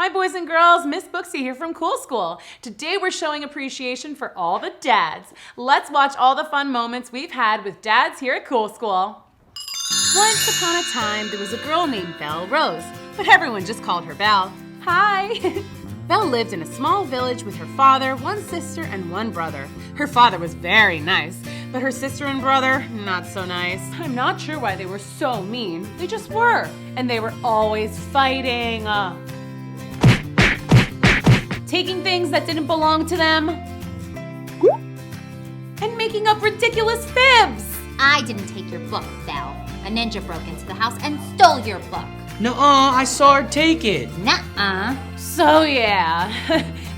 Hi boys and girls, Ms Booksy here from Cool School. Today we're showing appreciation for all the dads. Let's watch all the fun moments we've had with dads here at Cool School. Once upon a time, there was a girl named Belle Rose, but everyone just called her Belle. Hi! Belle lived in a small village with her father, one sister, and one brother. Her father was very nice, but her sister and brother, not so nice. I'm not sure why they were so mean. They just were. And they were always fighting. Taking things that didn't belong to them. And making up ridiculous fibs. I didn't take your book, Belle. A ninja broke into the house and stole your book. Nuh-uh, I saw her take it. Nuh-uh. So yeah,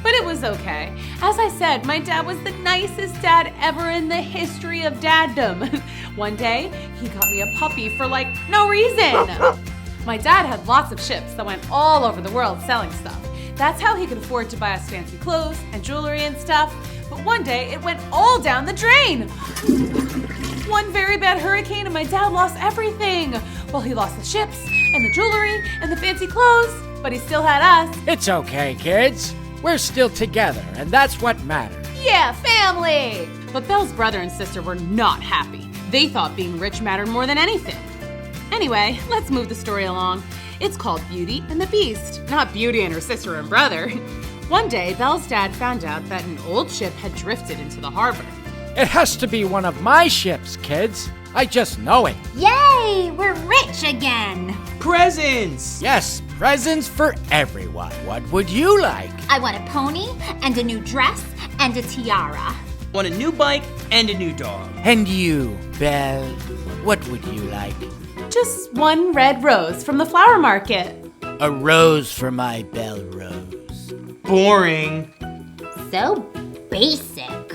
but it was okay. As I said, my dad was the nicest dad ever in the history of daddom. One day, he got me a puppy for no reason. My dad had lots of ships that went all over the world selling stuff. That's how he could afford to buy us fancy clothes and jewelry and stuff. But one day, it went all down the drain. One very bad hurricane and my dad lost everything. Well, he lost the ships and the jewelry and the fancy clothes, but he still had us. It's okay, kids. We're still together, and that's what matters. Yeah, family! But Belle's brother and sister were not happy. They thought being rich mattered more than anything. Anyway, let's move the story along. It's called Beauty and the Beast, not Beauty and her sister and brother. One day, Belle's dad found out that an old ship had drifted into the harbor. It has to be one of my ships, kids. I just know it. Yay! We're rich again! Presents! Yes, presents for everyone. What would you like? I want a pony and a new dress and a tiara. Want a new bike and a new dog. And you, Belle, what would you like? Just one red rose from the flower market. A rose for my Belle Rose. Boring. So basic.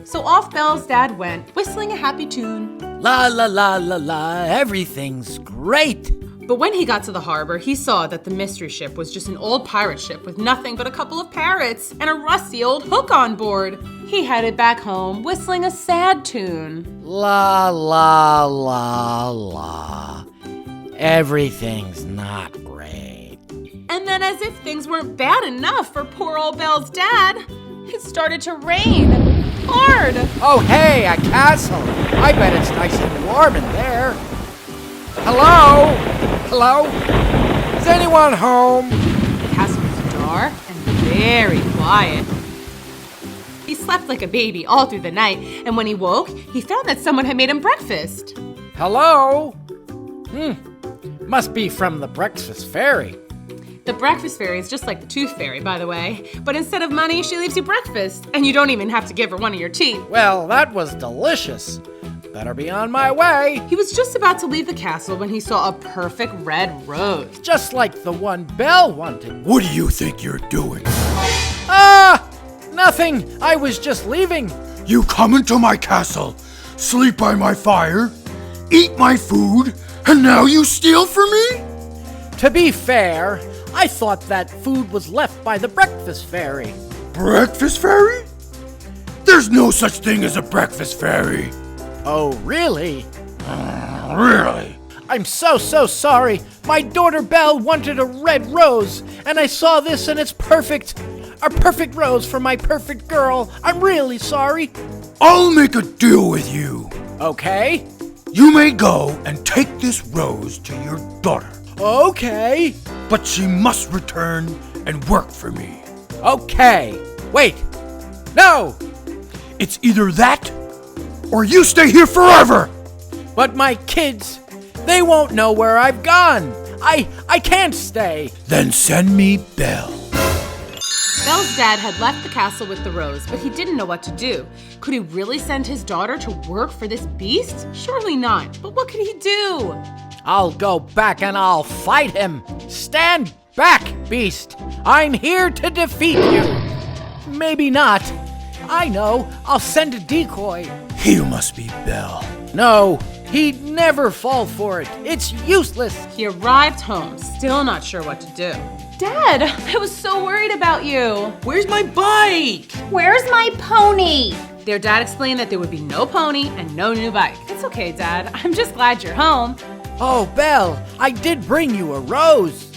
So off Belle's dad went, whistling a happy tune. La la la la la, everything's great. But when he got to the harbor, he saw that the mystery ship was just an old pirate ship with nothing but a couple of parrots and a rusty old hook on board. He headed back home, whistling a sad tune. La la la la, everything's not great. And then as if things weren't bad enough for poor old Belle's dad, it started to rain. Hard! Oh hey, a castle. I bet it's nice and warm in there. Hello? Hello? Is anyone home? The castle was dark and very quiet. He slept like a baby all through the night, and when he woke, he found that someone had made him breakfast. Hello? Must be from the breakfast fairy. The breakfast fairy is just like the tooth fairy, by the way. But instead of money, she leaves you breakfast, and you don't even have to give her one of your teeth. Well, that was delicious. Better be on my way. He was just about to leave the castle when he saw a perfect red rose. Just like the one Belle wanted. What do you think you're doing? Nothing. I was just leaving. You come into my castle, sleep by my fire, eat my food, and now you steal from me? To be fair, I thought that food was left by the breakfast fairy. Breakfast fairy? There's no such thing as a breakfast fairy. Oh, really? Really? I'm so sorry. My daughter Belle wanted a red rose, and I saw this and it's perfect. A perfect rose for my perfect girl. I'm really sorry. I'll make a deal with you. Okay. You may go and take this rose to your daughter. Okay. But she must return and work for me. Okay. Wait. No! It's either that, or you stay here forever! But my kids, they won't know where I've gone. I can't stay. Then send me Belle. Belle's dad had left the castle with the rose, but he didn't know what to do. Could he really send his daughter to work for this beast? Surely not. But what could he do? I'll go back and I'll fight him. Stand back, beast. I'm here to defeat you. Maybe not. I know. I'll send a decoy. You must be Belle. No, he'd never fall for it. It's useless. He arrived home, still not sure what to do. Dad, I was so worried about you. Where's my bike? Where's my pony? Their dad explained that there would be no pony and no new bike. It's okay, Dad. I'm just glad you're home. Oh, Belle, I did bring you a rose.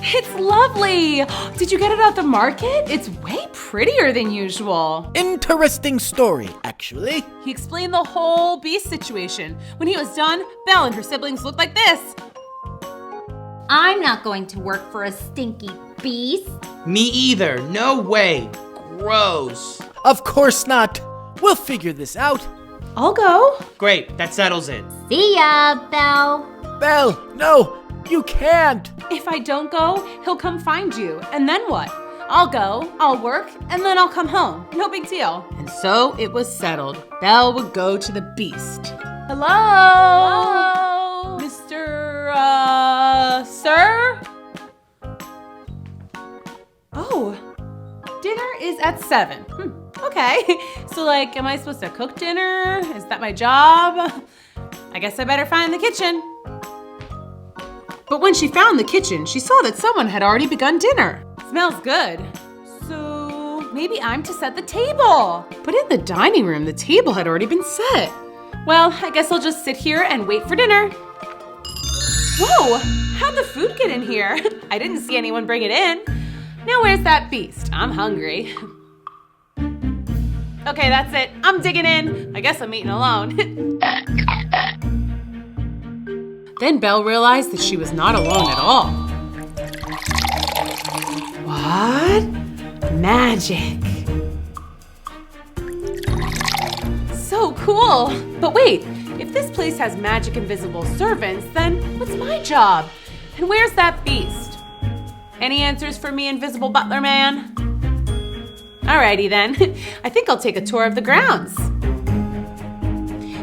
It's lovely. Did you get it at the market? It's way prettier than usual. Interesting story, actually. He explained the whole beast situation. When he was done, Belle and her siblings looked like this. I'm not going to work for a stinky beast. Me either. No way. Gross. Of course not. We'll figure this out. I'll go. Great, that settles it. See ya, Belle. Belle, no, you can't. If I don't go, he'll come find you. And then what? I'll go, I'll work, and then I'll come home. No big deal. And so it was settled. Belle would go to the beast. Hello? Mr. Sir? Oh, dinner is at 7. Okay. So, am I supposed to cook dinner? Is that my job? I guess I better find the kitchen. But when she found the kitchen, she saw that someone had already begun dinner. Smells good. So maybe I'm to set the table. But in the dining room, the table had already been set. Well, I guess I'll just sit here and wait for dinner. Whoa, how'd the food get in here? I didn't see anyone bring it in. Now where's that beast? I'm hungry. Okay, that's it. I'm digging in. I guess I'm eating alone. Then Belle realized that she was not alone at all. What? Magic. So cool. But wait, if this place has magic invisible servants, then what's my job? And where's that beast? Any answers for me, Invisible Butler Man? Alrighty then. I think I'll take a tour of the grounds.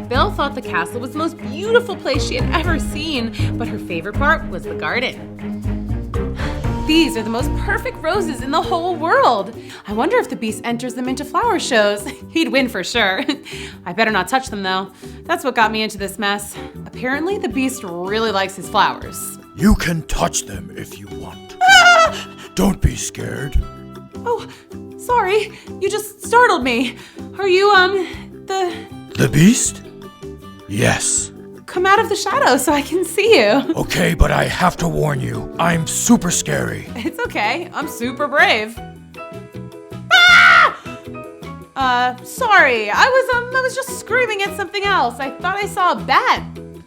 Belle thought the castle was the most beautiful place she had ever seen, but her favorite part was the garden. These are the most perfect roses in the whole world. I wonder if the beast enters them into flower shows. He'd win for sure. I better not touch them though. That's what got me into this mess. Apparently the beast really likes his flowers. You can touch them if you want. Don't be scared. Oh, sorry. You just startled me. Are you, The beast? Yes. Come out of the shadow so I can see you. Okay, but I have to warn you, I'm super scary. It's okay. I'm super brave. Sorry. I was just screaming at something else. I thought I saw a bat.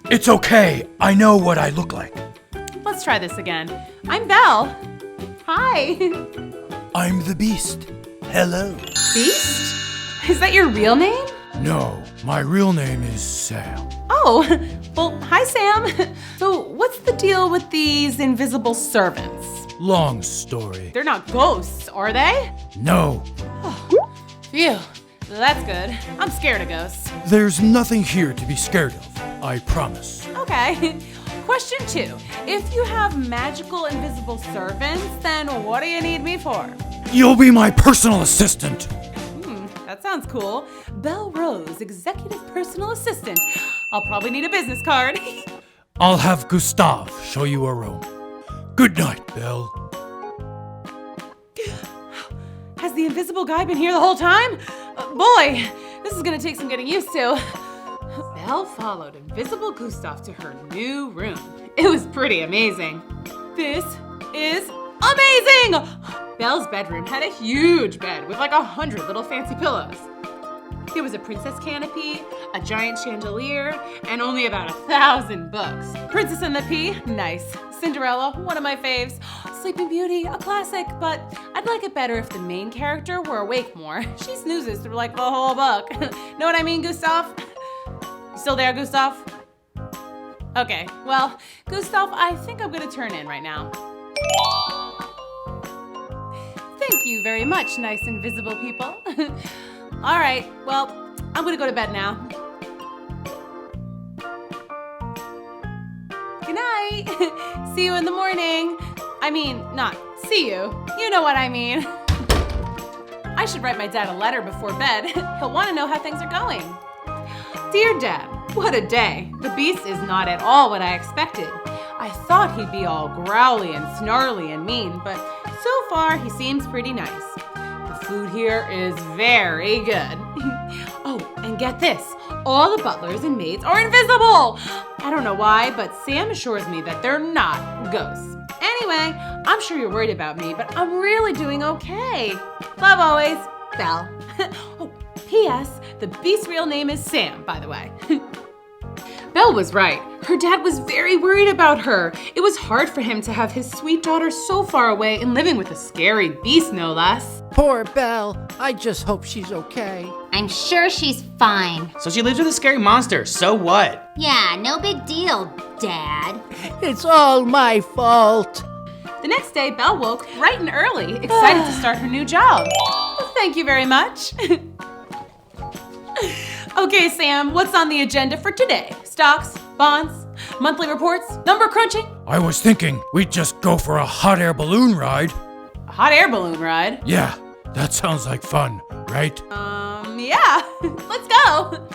It's okay. I know what I look like. Let's try this again. I'm Belle. Hi. I'm the beast. Hello. Beast? Is that your real name? No, my real name is Sam. Oh, well, hi, Sam. So what's the deal with these invisible servants? Long story. They're not ghosts, are they? No, Phew, that's good. I'm scared of ghosts. there's nothing here to be scared of. I promise. Okay. Question 2. If you have magical invisible servants, then what do you need me for? You'll be my personal assistant. That sounds cool. Belle Rose, executive personal assistant. I'll probably need a business card. I'll have Gustav show you a room. Good night, Belle. Has the invisible guy been here the whole time? Boy, this is gonna take some getting used to. Belle followed Invisible Gustav to her new room. It was pretty amazing. This is amazing! Belle's bedroom had a huge bed with 100 little fancy pillows. There was a princess canopy, a giant chandelier, and only about 1,000 books. Princess and the Pea, nice. Cinderella, one of my faves. Sleeping Beauty, a classic, but I'd like it better if the main character were awake more. She snoozes through the whole book. Know what I mean, Gustav? You still there, Gustav? Okay, well, Gustav, I think I'm gonna turn in right now. Thank you very much, nice invisible people. All right, well, I'm gonna go to bed now. Good night. See you in the morning. I mean, not see you. You know what I mean. I should write my dad a letter before bed. He'll want to know how things are going. Dear Dad, what a day. The beast is not at all what I expected. I thought he'd be all growly and snarly and mean, but so far he seems pretty nice. The food here is very good. Oh, and get this. All the butlers and maids are invisible. I don't know why, but Sam assures me that they're not ghosts. Anyway, I'm sure you're worried about me, but I'm really doing okay. Love always, Belle. Oh, P.S. The beast's real name is Sam, by the way. Belle was right. Her dad was very worried about her. It was hard for him to have his sweet daughter so far away and living with a scary beast, no less. Poor Belle. I just hope she's okay. I'm sure she's fine. So she lives with a scary monster, so what? Yeah, no big deal, Dad. It's all my fault. The next day, Belle woke bright and early, excited to start her new job. Well, thank you very much. Okay, Sam, what's on the agenda for today? Stocks, bonds, monthly reports, number crunching? I was thinking we'd just go for a hot air balloon ride. A hot air balloon ride? Yeah, that sounds like fun, right? Yeah, let's go.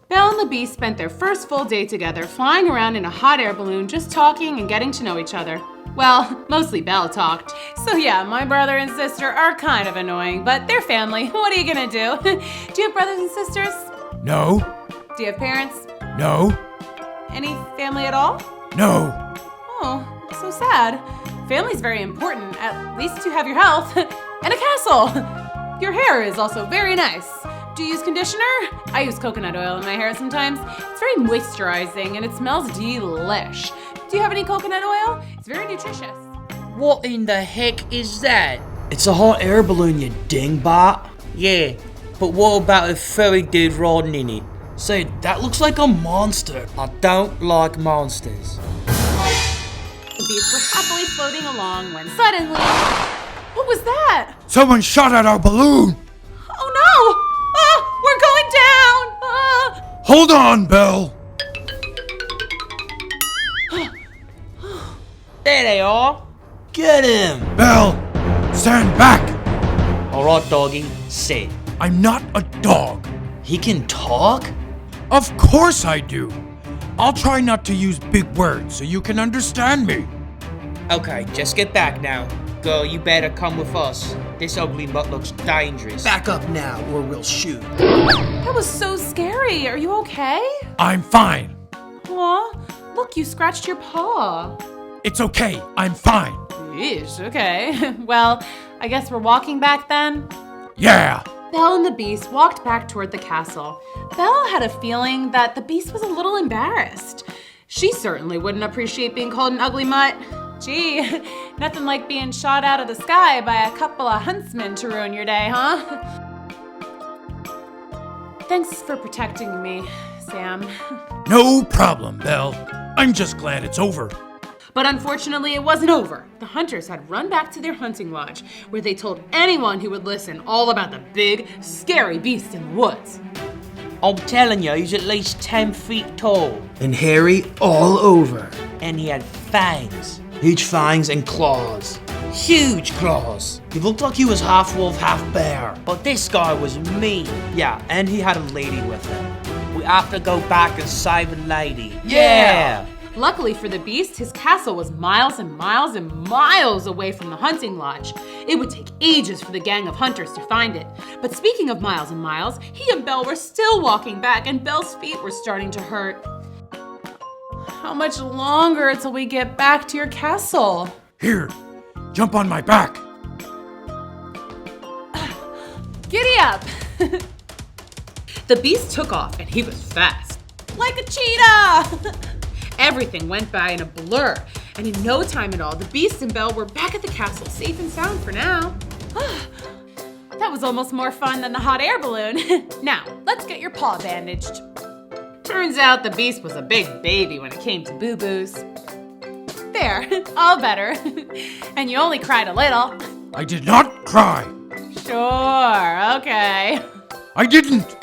Belle and the Beast spent their first full day together, flying around in a hot air balloon, just talking and getting to know each other. Well, mostly Belle talked. So yeah, my brother and sister are kind of annoying, but they're family. What are you gonna do? Do you have brothers and sisters? No, Do you have parents? no, Any family at all? no. Oh, so sad. Family's very important. At least you have your health and a castle. Your hair is also very nice. Do you use conditioner? I use coconut oil in my hair sometimes. It's very moisturizing and it smells delish. Do you have any coconut oil? It's very nutritious. What in the heck is that? It's a hot air balloon, you dingbot. Yeah, but what about a furry dude riding in it? Say, that looks like a monster. I don't like monsters. The Beast was happily floating along when suddenly... What was that? Someone shot at our balloon. Oh no! Ah, we're going down! Ah! Hold on, Belle. There they are. Get him. Belle, stand back. All right, doggy, sit. I'm not a dog. He can talk? Of course I do. I'll try not to use big words so you can understand me. Okay, just get back now. Girl, you better come with us. This ugly mutt looks dangerous. Back up now, or we'll shoot. That was so scary. Are you okay? I'm fine. Aw, look, you scratched your paw. It's okay. I'm fine. Yeesh, okay. Well, I guess we're walking back then? Yeah. Belle and the Beast walked back toward the castle. Belle had a feeling that the Beast was a little embarrassed. She certainly wouldn't appreciate being called an ugly mutt. Gee, nothing like being shot out of the sky by a couple of huntsmen to ruin your day, huh? Thanks for protecting me, Sam. No problem, Belle. I'm just glad it's over. But unfortunately, it wasn't over. The hunters had run back to their hunting lodge, where they told anyone who would listen all about the big, scary beast in the woods. I'm telling you, he's at least 10 feet tall. And hairy all over. And he had fangs. Huge fangs and claws. Huge claws. He looked like he was half wolf, half bear. But this guy was mean. Yeah, and he had a lady with him. We have to go back and save the lady. Yeah! Luckily for the Beast, his castle was miles and miles and miles away from the hunting lodge. It would take ages for the gang of hunters to find it. But speaking of miles and miles, he and Belle were still walking back and Belle's feet were starting to hurt. How much longer till we get back to your castle? Here, jump on my back. Giddy up! The Beast took off and he was fast. Like a cheetah! Everything went by in a blur, and in no time at all, the Beast and Belle were back at the castle, safe and sound for now. That was almost more fun than the hot air balloon. Now, let's get your paw bandaged. Turns out the Beast was a big baby when it came to boo-boos. There, all better. And you only cried a little. I did not cry. Sure, okay. I didn't.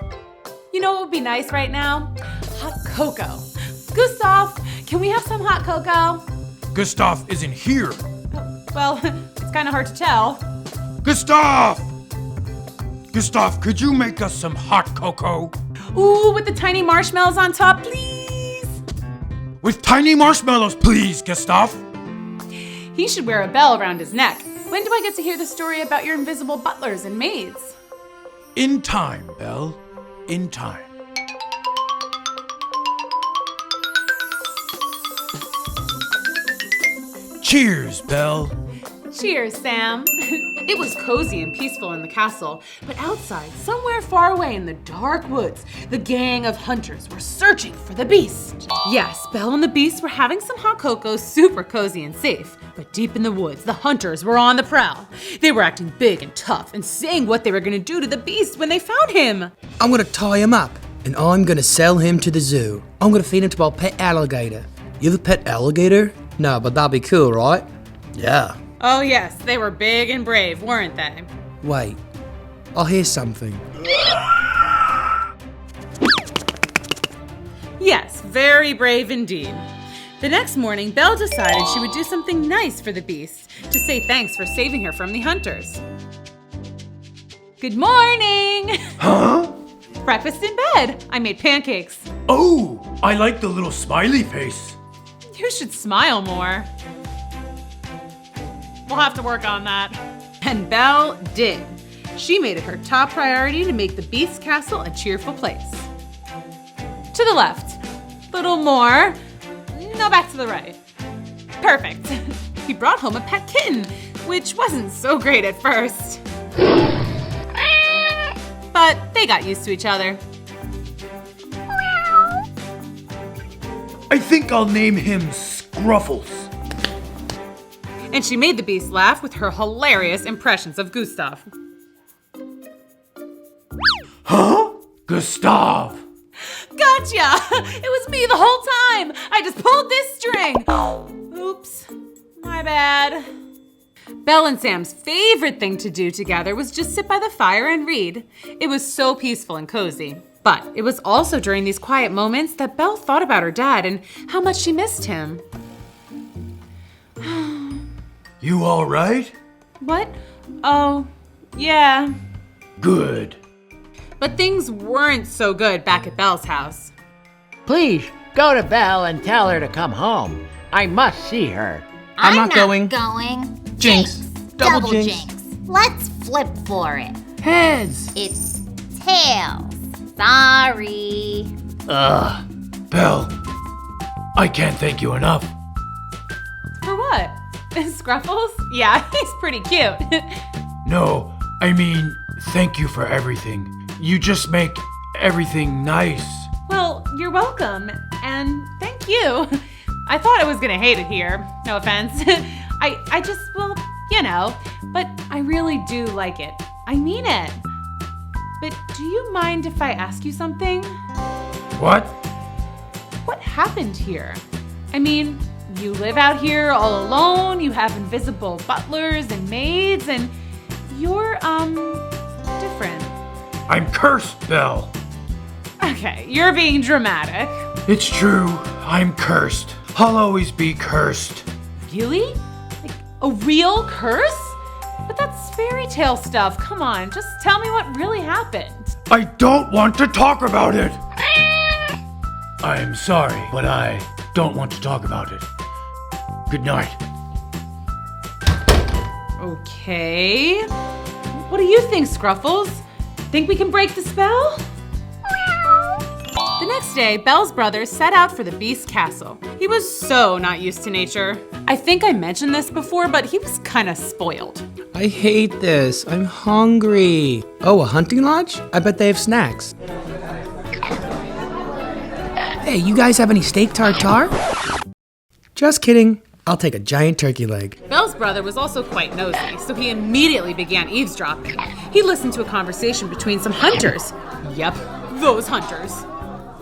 You know what would be nice right now? Hot cocoa. Gustav, can we have some hot cocoa? Gustav isn't here. Well, it's kind of hard to tell. Gustav! Gustav, could you make us some hot cocoa? Ooh, with the tiny marshmallows on top, please. With tiny marshmallows, please, Gustav. He should wear a bell around his neck. When do I get to hear the story about your invisible butlers and maids? In time, Belle. In time. Cheers, Belle. Cheers, Sam. It was cozy and peaceful in the castle, but outside, somewhere far away in the dark woods, the gang of hunters were searching for the beast. Yes, Belle and the beast were having some hot cocoa, super cozy and safe. But deep in the woods, the hunters were on the prowl. They were acting big and tough and saying what they were gonna do to the beast when they found him. I'm gonna tie him up, and I'm gonna sell him to the zoo. I'm gonna feed him to our pet alligator. You have a pet alligator? No, but that'd be cool, right? Yeah. Oh yes, they were big and brave, weren't they? Wait, I'll hear something. Yes, very brave indeed. The next morning, Belle decided she would do something nice for the beast to say thanks for saving her from the hunters. Good morning! Huh? Breakfast in bed. I made pancakes. Oh, I like the little smiley face. You should smile more. We'll have to work on that. And Belle did. She made it her top priority to make the Beast's castle a cheerful place. To the left. Little more. No, back to the right. Perfect. He brought home a pet kitten, which wasn't so great at first. But they got used to each other. I think I'll name him Scruffles. And she made the Beast laugh with her hilarious impressions of Gustav. Huh? Gustav. Gotcha! It was me the whole time! I just pulled this string! Oops, my bad. Belle and Sam's favorite thing to do together was just sit by the fire and read. It was so peaceful and cozy. But it was also during these quiet moments that Belle thought about her dad and how much she missed him. You all right? What? Oh, yeah. Good. But things weren't so good back at Belle's house. Please, go to Belle and tell her to come home. I must see her. I'm not going. Jinx. Double Jinx. jinx. Let's flip for it. Heads. It's tails. Sorry. Ugh. Belle, I can't thank you enough. For what? Scruffles? Yeah, he's pretty cute. No, I mean, thank you for everything. You just make everything nice. Well, you're welcome, and thank you. I thought I was gonna hate it here, no offense. I just, well, you know, but I really do like it. I mean it. But do you mind if I ask you something? What? What happened here? I mean, you live out here all alone, you have invisible butlers and maids, and you're, different. I'm cursed, Belle. Okay, you're being dramatic. It's true, I'm cursed. I'll always be cursed. Really? Like, a real curse? But that's fairy tale stuff. Come on, just tell me what really happened. I don't want to talk about it. I'm sorry, but I don't want to talk about it. Good night. Okay. What do you think, Scruffles? Think we can break the spell? The next day, Belle's brother set out for the Beast's castle. He was so not used to nature. I think I mentioned this before, but he was kind of spoiled. I hate this. I'm hungry. Oh, a hunting lodge? I bet they have snacks. Hey, you guys have any steak tartare? Just kidding. I'll take a giant turkey leg. Belle's brother was also quite nosy, so he immediately began eavesdropping. He listened to a conversation between some hunters. Yep, those hunters.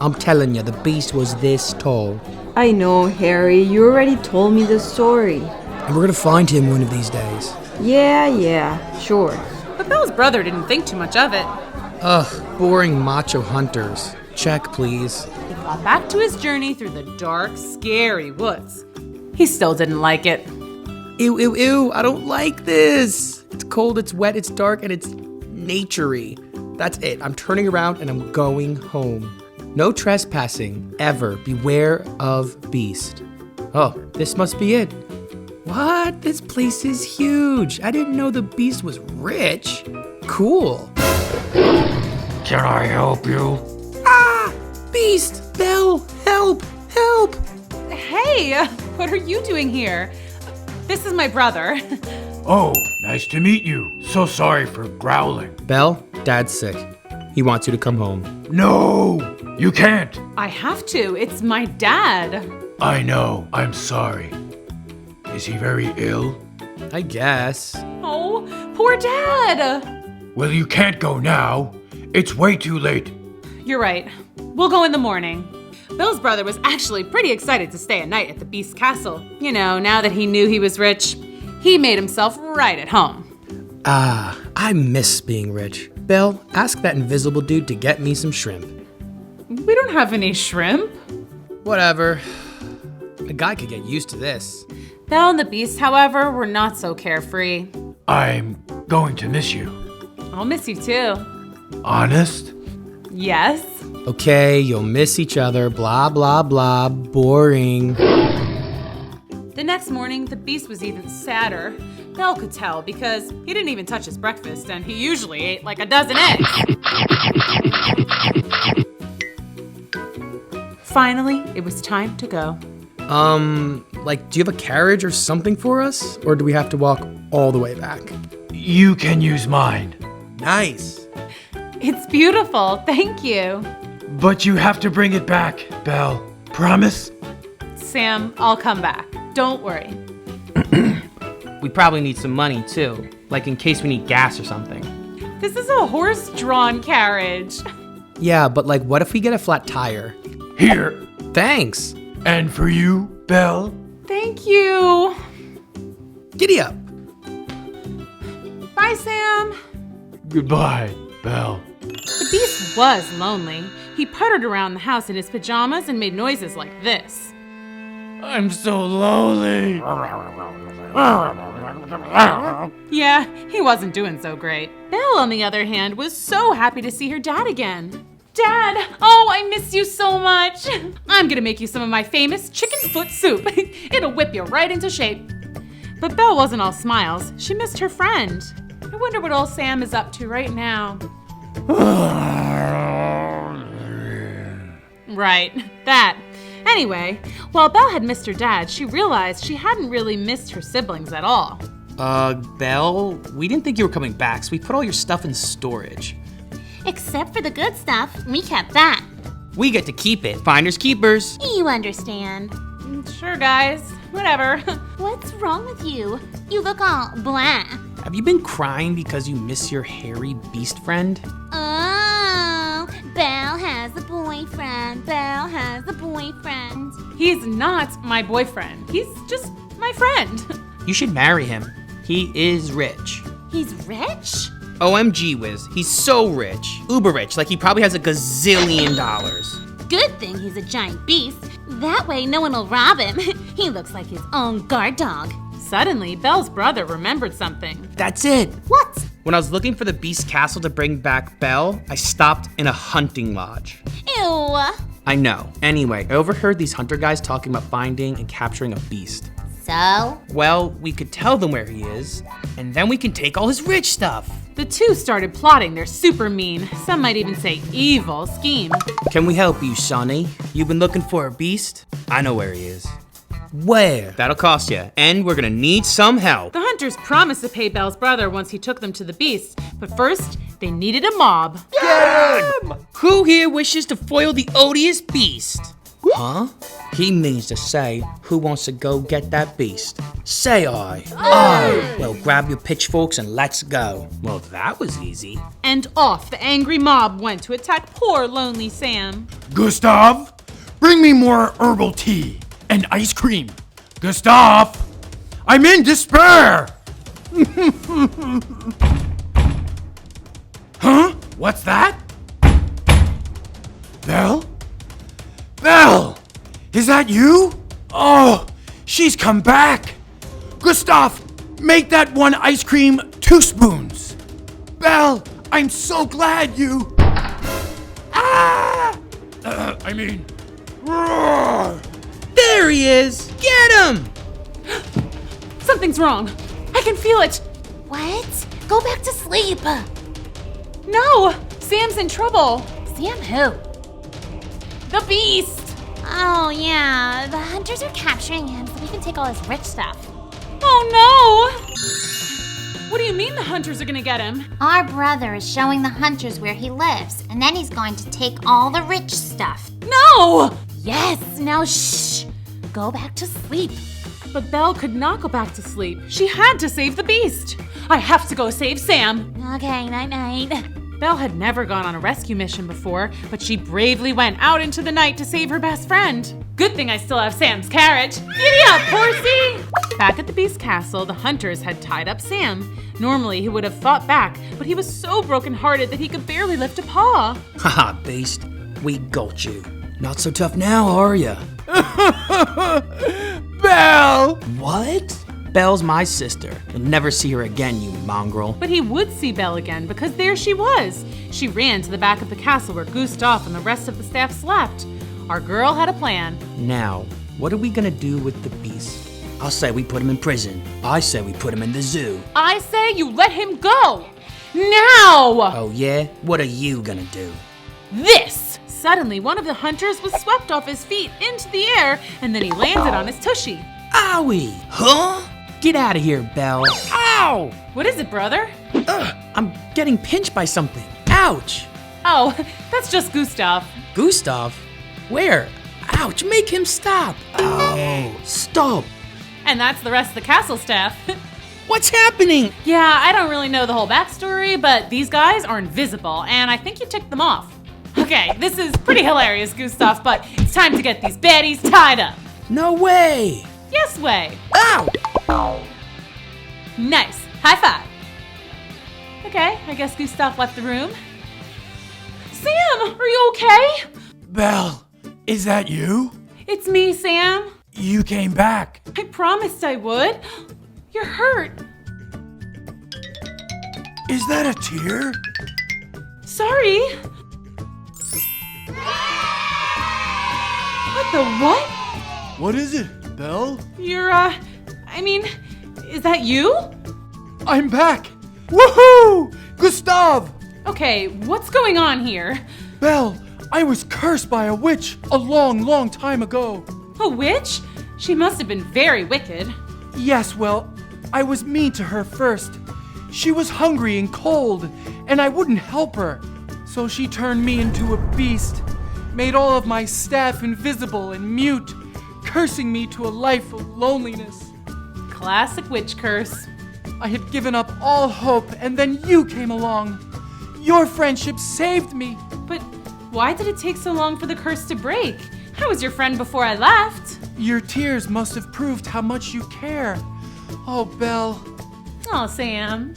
I'm telling you, the beast was this tall. I know, Harry. You already told me the story. And we're gonna find him one of these days. Yeah, sure. But Belle's brother didn't think too much of it. Ugh, boring macho hunters. Check, please. He got back to his journey through the dark, scary woods. He still didn't like it. Ew, ew, ew, I don't like this. It's cold, it's wet, it's dark, and it's naturey. That's it. I'm turning around and I'm going home. No trespassing, ever. Beware of beast. Oh, this must be it. What? This place is huge. I didn't know the beast was rich. Cool. Can I help you? Ah! Beast! Belle! Help! Help! Hey, what are you doing here? This is my brother. Oh, nice to meet you. So sorry for growling. Belle, Dad's sick. He wants you to come home. No, you can't. I have to. It's my dad. I know. I'm sorry. Is he very ill? I guess. Oh, poor Dad. Well, you can't go now. It's way too late. You're right. We'll go in the morning. Belle's brother was actually pretty excited to stay a night at the Beast's castle. You know, now that he knew he was rich, he made himself right at home. I miss being rich. Belle, ask that invisible dude to get me some shrimp. We don't have any shrimp. Whatever. A guy could get used to this. Belle and the Beast, however, were not so carefree. I'm going to miss you. I'll miss you too. Honest? Yes. Okay, you'll miss each other, blah, blah, blah, boring. The next morning, the Beast was even sadder. Belle could tell because he didn't even touch his breakfast, and he usually ate like a dozen eggs. Finally, it was time to go. Do you have a carriage or something for us? Or do we have to walk all the way back? You can use mine. Nice. It's beautiful, thank you. But you have to bring it back, Belle. Promise? Sam, I'll come back. Don't worry. We probably need some money too, like in case we need gas or something. This is a horse-drawn carriage. Yeah, but what if we get a flat tire? Here. Thanks. And for you, Belle? Thank you. Giddy up. Bye, Sam. Goodbye, Belle. The Beast was lonely. He puttered around the house in his pajamas and made noises like this. I'm so lonely. Yeah, he wasn't doing so great. Belle, on the other hand, was so happy to see her dad again. Dad, oh, I miss you so much. I'm gonna make you some of my famous chicken foot soup. It'll whip you right into shape. But Belle wasn't all smiles. She missed her friend. I wonder what old Sam is up to right now. Right, that. Anyway, while Belle had missed her dad, she realized she hadn't really missed her siblings at all. Belle, we didn't think you were coming back, so we put all your stuff in storage. Except for the good stuff, we kept that. We get to keep it. Finders keepers. You understand. Sure, guys, whatever. What's wrong with you? You look all blah. Have you been crying because you miss your hairy beast friend? Oh, Belle has a boyfriend. Belle has a boyfriend. He's not my boyfriend. He's just my friend. You should marry him. He is rich. He's rich? OMG whiz, he's so rich. Uber rich, like he probably has $1 gazillion. Good thing he's a giant beast. That way no one will rob him. He looks like his own guard dog. Suddenly, Belle's brother remembered something. That's it. What? When I was looking for the beast castle to bring back Belle, I stopped in a hunting lodge. Ew. I know. Anyway, I overheard these hunter guys talking about finding and capturing a beast. So? Well, we could tell them where he is, and then we can take all his rich stuff. The two started plotting their super mean, some might even say evil scheme. Can we help you, Sonny? You've been looking for a beast? I know where he is. Where? That'll cost you, and we're gonna need some help. The hunters promised to pay Belle's brother once he took them to the beast, but first, they needed a mob. Who here wishes to foil the odious beast? Huh? He means to say, who wants to go get that beast? Say I. I. Well, grab your pitchforks and let's go. Well, that was easy. And off the angry mob went to attack poor lonely Sam. Gustav, bring me more herbal tea and ice cream. Gustav, I'm in despair. Huh? What's that? Belle? Belle! Is that you? Oh, she's come back. Gustav, make that one ice cream 2 spoons. Belle, I'm so glad you... Ah! Roar! There he is! Get him! Something's wrong. I can feel it. What? Go back to sleep. No, Sam's in trouble. Sam who? The beast. Oh, yeah. The hunters are capturing him so we can take all his rich stuff. Oh no! What do you mean the hunters are gonna get him? Our brother is showing the hunters where he lives, and then he's going to take all the rich stuff. No! Yes, now shh. Go back to sleep. But Belle could not go back to sleep. She had to save the beast. I have to go save Sam. Okay, night-night. Belle had never gone on a rescue mission before, but she bravely went out into the night to save her best friend. Good thing I still have Sam's carrot. Giddy up, horsey! Back at the Beast Castle, the hunters had tied up Sam. Normally, he would have fought back, but he was so brokenhearted that he could barely lift a paw. Haha, Beast. We got you. Not so tough now, are ya? Belle! What? Belle's my sister. You'll never see her again, you mongrel. But he would see Belle again because there she was. She ran to the back of the castle where Gustav and the rest of the staff slept. Our girl had a plan. Now, what are we gonna do with the beast? I'll say we put him in prison. I say we put him in the zoo. I say you let him go! Now! Oh yeah? What are you gonna do? This! Suddenly, one of the hunters was swept off his feet into the air, and then he landed on his tushy. Owie! Huh? Get out of here, Belle. Ow! What is it, brother? I'm getting pinched by something. Ouch! Oh, that's just Gustav. Gustav? Where? Ouch, make him stop. Oh, stop. And that's the rest of the castle staff. What's happening? Yeah, I don't really know the whole backstory, but these guys are invisible, and I think you ticked them off. Okay, this is pretty hilarious, Gustav, but it's time to get these baddies tied up. No way. Yes way. Ow! Nice. High five. Okay, I guess Gustav left the room. Sam, are you okay? Belle, is that you? It's me, Sam. You came back. I promised I would. You're hurt. Is that a tear? Sorry. What the what? What is it, Belle? You're, is that you? I'm back. Woohoo! Gustav! Okay, what's going on here? Belle, I was cursed by a witch a long, long time ago. A witch? She must have been very wicked. Yes, well, I was mean to her first. She was hungry and cold, and I wouldn't help her. So she turned me into a beast, made all of my staff invisible and mute, cursing me to a life of loneliness. Classic witch curse. I had given up all hope, and then you came along. Your friendship saved me. But why did it take so long for the curse to break? I was your friend before I left. Your tears must have proved how much you care. Oh, Belle. Oh, Sam.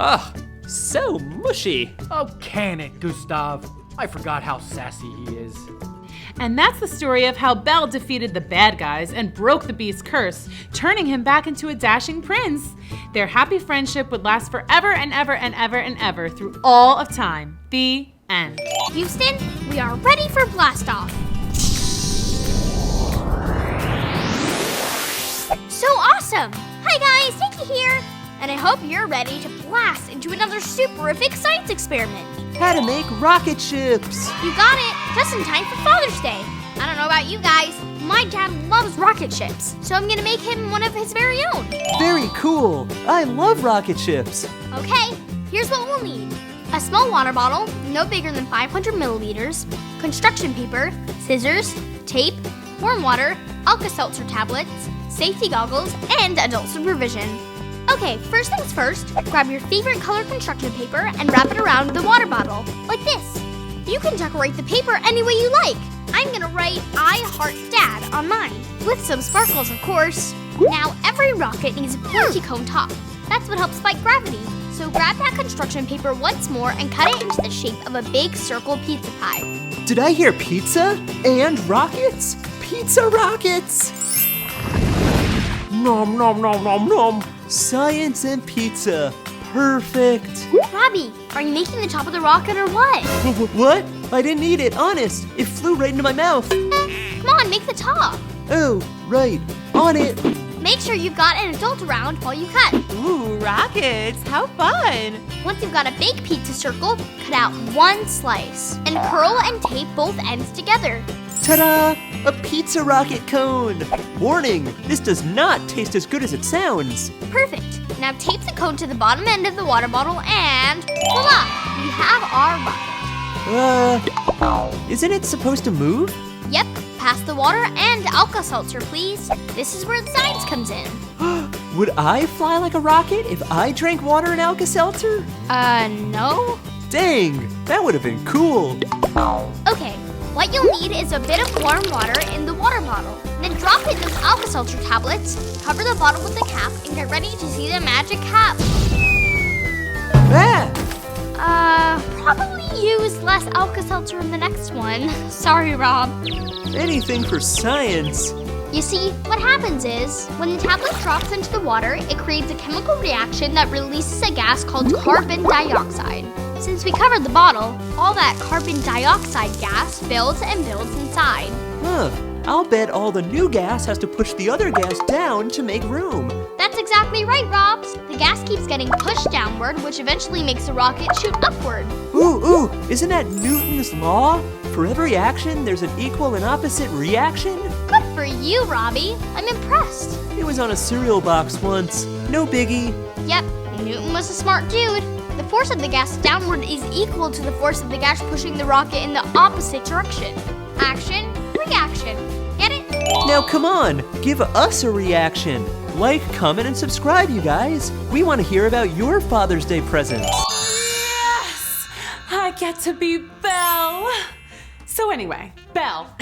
Ugh, so mushy. Oh, can it, Gustav? I forgot how sassy he is. And that's the story of how Belle defeated the bad guys and broke the beast's curse, turning him back into a dashing prince. Their happy friendship would last forever and ever and ever and ever through all of time. The end. Houston, we are ready for blast off. So awesome! Hi guys, Nikki here, and I hope you're ready to blast into another superific science experiment. How to make rocket ships. You got it, just in time for Father's Day. I don't know about you guys, my dad loves rocket ships, so I'm gonna make him one of his very own. Very cool. I love rocket ships. Okay, here's what we'll need. A small water bottle, no bigger than 500 milliliters, construction paper, scissors, tape, warm water, Alka-Seltzer tablets, safety goggles, and adult supervision. Okay, first things first, grab your favorite color construction paper and wrap it around the water bottle, like this. You can decorate the paper any way you like. I'm gonna write I Heart Dad on mine, with some sparkles of course. Now every rocket needs a pointy cone top. That's what helps fight gravity. So grab that construction paper once more and cut it into the shape of a big circle pizza pie. Did I hear pizza and rockets? Pizza rockets! Nom nom nom nom nom. Science and pizza. Perfect. Robbie, are you making the top of the rocket or what? What? I didn't eat it, honest. It flew right into my mouth. Come on, make the top. Oh, right. On it. Make sure you've got an adult around while you cut. Ooh, rockets. How fun. Once you've got a big pizza circle, cut out one slice and curl and tape both ends together. Ta-da! A pizza rocket cone! Warning, this does not taste as good as it sounds. Perfect. Now tape the cone to the bottom end of the water bottle and voila! We have our rocket. Isn't it supposed to move? Yep, pass the water and Alka-Seltzer, please. This is where the science comes in. Would I fly like a rocket if I drank water and Alka-Seltzer? No? Dang, that would have been cool. Okay, what you'll need is a bit of warm water in the water bottle. Then drop in those Alka-Seltzer tablets, cover the bottle with the cap, and get ready to see the magic cap. Probably use less Alka-Seltzer in the next one. Sorry, Rob. Anything for science. You see, what happens is, when the tablet drops into the water, it creates a chemical reaction that releases a gas called carbon dioxide. Since we covered the bottle, all that carbon dioxide gas builds and builds inside. I'll bet all the new gas has to push the other gas down to make room. That's exactly right, Rob. The gas keeps getting pushed downward, which eventually makes the rocket shoot upward. Ooh, isn't that Newton's law? For every action, there's an equal and opposite reaction? Good for you, Robbie. I'm impressed. It was on a cereal box once. No biggie. Yep, Newton was a smart dude. The force of the gas downward is equal to the force of the gas pushing the rocket in the opposite direction. Action, reaction. Get it? Now come on, give us a reaction. Like, comment, and subscribe, you guys. We want to hear about your Father's Day presents. Yes! I get to be Belle. So anyway, Belle,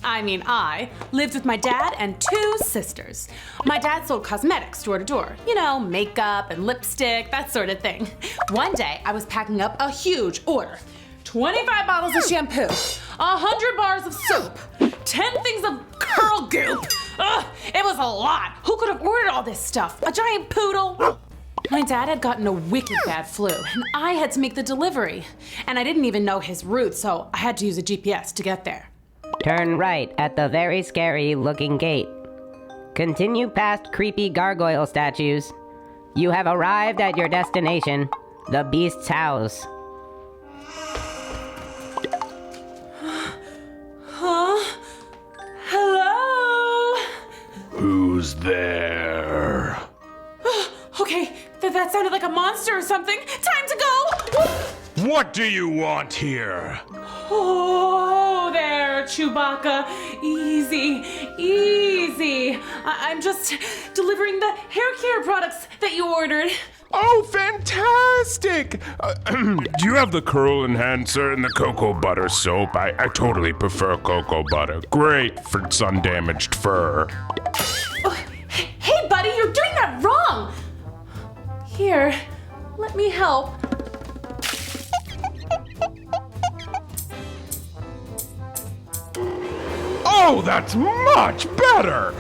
I lived with my dad and 2 sisters. My dad sold cosmetics door to door. You know, makeup and lipstick, that sort of thing. One day, I was packing up a huge order. 25 bottles of shampoo, 100 bars of soap, 10 things of curl goop. Ugh, it was a lot. Who could have ordered all this stuff? A giant poodle? My dad had gotten a wicked bad flu, and I had to make the delivery. And I didn't even know his route, so I had to use a GPS to get there. Turn right at the very scary looking gate. Continue past creepy gargoyle statues. You have arrived at your destination, the Beast's house. Huh? Hello? Who's there? Okay, that sounded like a monster or something. Time to go! What do you want here? Oh, there, Chewbacca. Easy, easy. I'm just delivering the hair care products that you ordered. Oh, fantastic! Do you have the curl enhancer and the cocoa butter soap? I totally prefer cocoa butter. Great for sun-damaged fur. Oh, hey, buddy, you're doing that wrong. Here, let me help. Oh, that's much better!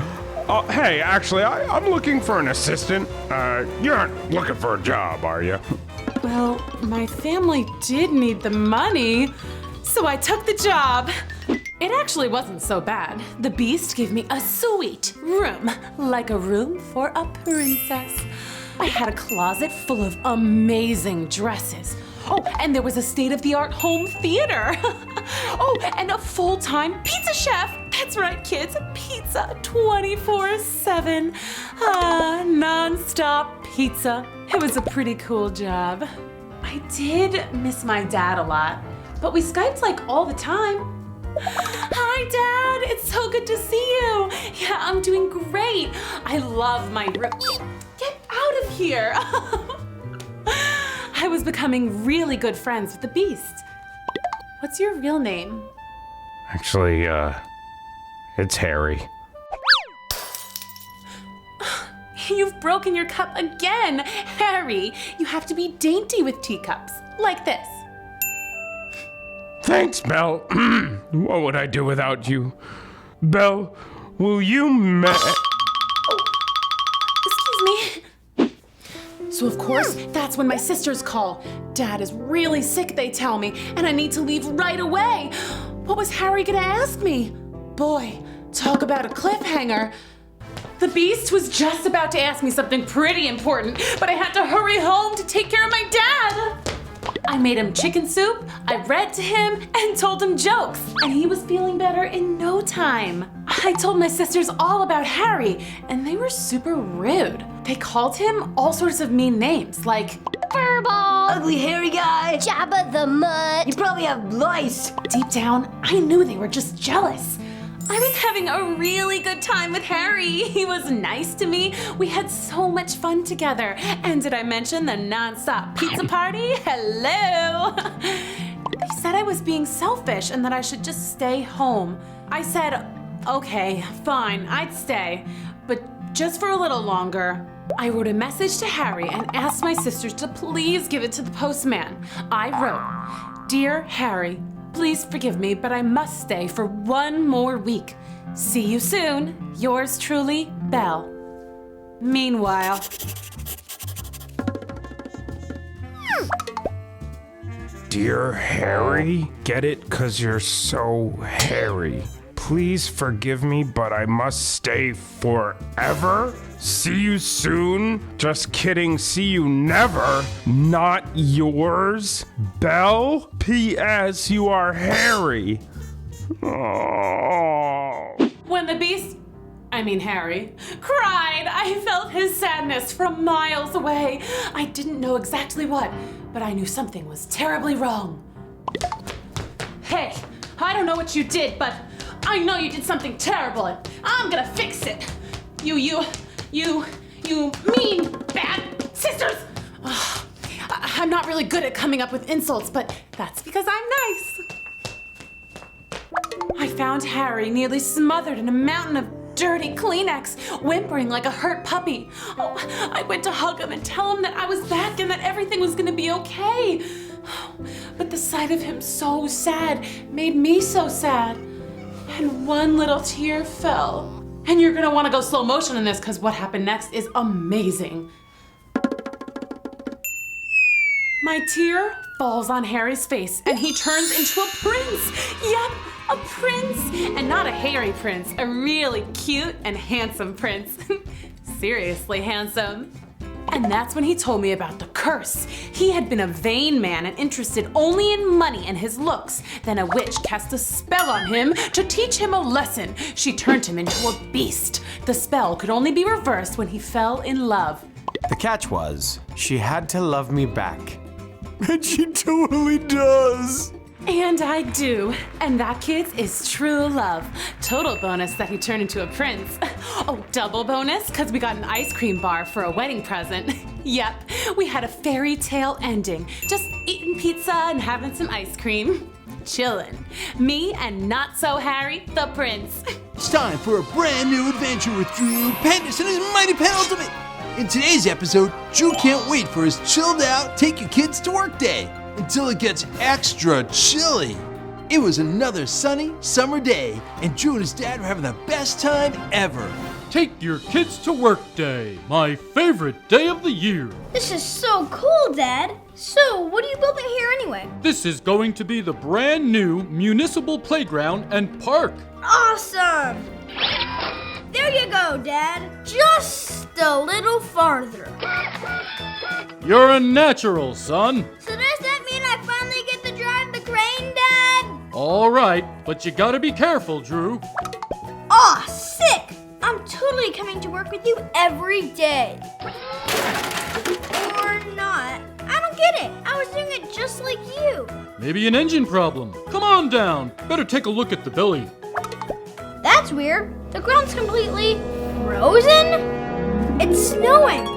Hey, actually, I'm looking for an assistant. You aren't looking for a job, are you? Well, my family did need the money, so I took the job. It actually wasn't so bad. The Beast gave me a sweet room, like a room for a princess. I had a closet full of amazing dresses. Oh, and there was a state-of-the-art home theater. Oh, and a full-time pizza chef. That's right, kids, pizza 24/7. Non-stop pizza. It was a pretty cool job. I did miss my dad a lot, but we Skyped like all the time. Hi, Dad. It's so good to see you. Yeah, I'm doing great. I love my room. Get out of here. I was becoming really good friends with the Beast. What's your real name? Actually, it's Harry. You've broken your cup again. Harry, you have to be dainty with teacups, like this. Thanks, Belle. What would I do without you? Belle, will you Excuse me. So of course, that's when my sisters call. Dad is really sick, they tell me, and I need to leave right away. What was Harry gonna ask me? Boy, talk about a cliffhanger. The Beast was just about to ask me something pretty important, but I had to hurry home to take care of my dad. I made him chicken soup, I read to him, and told him jokes, and he was feeling better in no time. I told my sisters all about Harry, and they were super rude. They called him all sorts of mean names, like Furball, Ugly hairy guy. Jabba the Mutt. You probably have lice. deep down, I knew they were just jealous. I was having a really good time with Harry. He was nice to me. We had so much fun together. And did I mention the non-stop pizza party? Hello! He said I was being selfish and that I should just stay home. I said, okay, fine, I'd stay, but just for a little longer. I wrote a message to Harry and asked my sisters to please give it to the postman. I wrote, "Dear Harry, please forgive me, but I must stay for one more week. See you soon. Yours truly, Belle." Meanwhile, Dear Harry, get it? 'Cause you're so hairy. Please forgive me, but I must stay forever. See you soon. Just kidding, see you never. Not yours, Belle. P.S. You are hairy. Oh. when the Harry, cried, I felt his sadness from miles away. I didn't know exactly what, but I knew something was terribly wrong. Hey, I don't know what you did, but I know you did something terrible, and I'm gonna fix it. You mean bad sisters! Ugh, I'm not really good at coming up with insults, but that's because I'm nice. I found Harry nearly smothered in a mountain of dirty Kleenex, whimpering like a hurt puppy. Oh, I went to hug him and tell him that I was back and that everything was gonna be okay. But the sight of him so sad made me so sad. And one little tear fell. And you're gonna wanna go slow motion in this because what happened next is amazing. My tear falls on Harry's face and he turns into a prince. Yep, a prince. And not a hairy prince, a really cute and handsome prince. Seriously handsome. And that's when he told me about the curse. He had been a vain man and interested only in money and his looks. Then a witch cast a spell on him to teach him a lesson. She turned him into a beast. The spell could only be reversed when he fell in love. The catch was, she had to love me back. And she totally does. And I do. And that, kids, is true love. Total bonus that he turned into a prince. Oh, double bonus, because we got an ice cream bar for a wedding present. Yep, we had a fairy tale ending. Just eating pizza and having some ice cream. Chillin'. Me and not so Harry, the prince. It's time for a brand new adventure with Drew, Pendous, and his mighty penultimate. In today's episode, Drew can't wait for his chilled out, take your kids to work day. Until it gets extra chilly. It was another sunny summer day, and Drew and his dad were having the best time ever. Take your kids to work day, my favorite day of the year. This is so cool, Dad. So, what are you building here anyway? This is going to be the brand new municipal playground and park. Awesome! There you go, Dad. Just a little farther. You're a natural, son. So does that mean I finally get to drive the crane, Dad? All right, but you gotta be careful, Drew. Aw, sick! I'm totally coming to work with you every day. Or not. I don't get it. I was doing it just like you. Maybe an engine problem. Come on down. Better take a look at the belly. That's weird. The ground's completely frozen? It's snowing.